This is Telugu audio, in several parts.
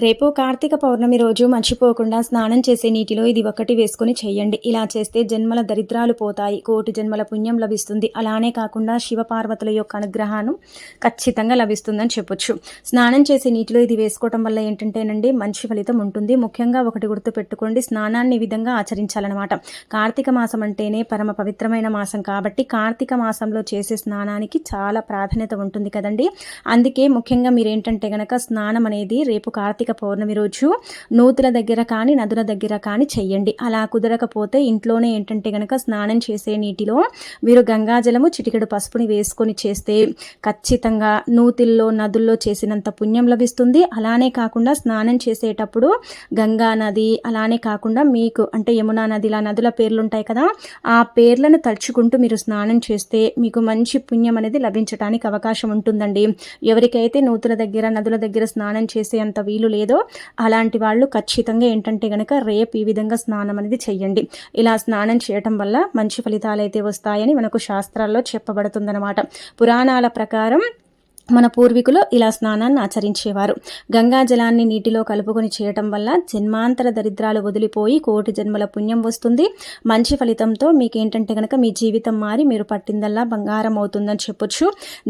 రేపు కార్తీక పౌర్ణమి రోజు మర్చిపోకుండా స్నానం చేసే నీటిలో ఇది ఒకటి వేసుకొని చేయండి. ఇలా చేస్తే జన్మల దరిద్రాలు పోతాయి, కోటి జన్మల పుణ్యం లభిస్తుంది. అలానే కాకుండా శివపార్వతుల యొక్క అనుగ్రహాన్ని ఖచ్చితంగా లభిస్తుందని చెప్పొచ్చు. స్నానం చేసే నీటిలో ఇది వేసుకోవటం వల్ల ఏంటంటేనండి మంచి ఫలితం ఉంటుంది. ముఖ్యంగా ఒకటి గుర్తు పెట్టుకోండి, స్నానాన్ని ఈ విధంగా ఆచరించాలన్నమాట. కార్తీక మాసం అంటేనే పరమ పవిత్రమైన మాసం కాబట్టి కార్తీక మాసంలో చేసే స్నానానికి చాలా ప్రాధాన్యత ఉంటుంది కదండి. అందుకే ముఖ్యంగా మీరేంటంటే గనక స్నానం అనేది రేపు కార్తీక పౌర్ణమి రోజు నూతుల దగ్గర కానీ నదుల దగ్గర కానీ చెయ్యండి. అలా కుదరకపోతే ఇంట్లోనే ఏంటంటే గనక స్నానం చేసే నీటిలో మీరు గంగాజలము చిటికెడు పసుపుని వేసుకొని చేస్తే ఖచ్చితంగా నూతిల్లో నదుల్లో చేసినంత పుణ్యం లభిస్తుంది. అలానే కాకుండా స్నానం చేసేటప్పుడు గంగా నది అలానే కాకుండా మీకు అంటే యమునా నది ఇలా నదుల పేర్లు ఉంటాయి కదా, ఆ పేర్లను తలుచుకుంటూ మీరు స్నానం చేస్తే మీకు మంచి పుణ్యం అనేది లభించడానికి అవకాశం ఉంటుందండి. ఎవరికైతే నూతుల దగ్గర నదుల దగ్గర స్నానం చేసే అంత వీలు లేదో అలాంటి వాళ్ళు ఖచ్చితంగా ఏంటంటే గనక రేపు ఈ విధంగా స్నానం అనేది చెయ్యండి. ఇలా స్నానం చేయటం వల్ల మంచి ఫలితాలు అయితే వస్తాయని మనకు శాస్త్రాల్లో చెప్పబడుతుందన్నమాట. పురాణాల ప్రకారం మన పూర్వీకులు ఇలా స్నానాన్ని ఆచరించేవారు. గంగా జలాన్ని నీటిలో కలుపుకొని చేయటం వల్ల జన్మాంతర దరిద్రాలు వదిలిపోయి కోటి జన్మల పుణ్యం వస్తుంది. మంచి ఫలితంతో మీకేంటంటే కనుక మీ జీవితం మారి మీరు పట్టిందల్లా బంగారం అవుతుందని చెప్పొచ్చు.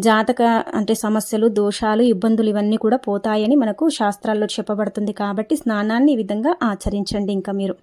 జాతక అంటే సమస్యలు, దోషాలు, ఇబ్బందులు ఇవన్నీ కూడా పోతాయని మనకు శాస్త్రాల్లో చెప్పబడుతుంది. కాబట్టి స్నానాన్ని ఈ విధంగా ఆచరించండి ఇంకా మీరు.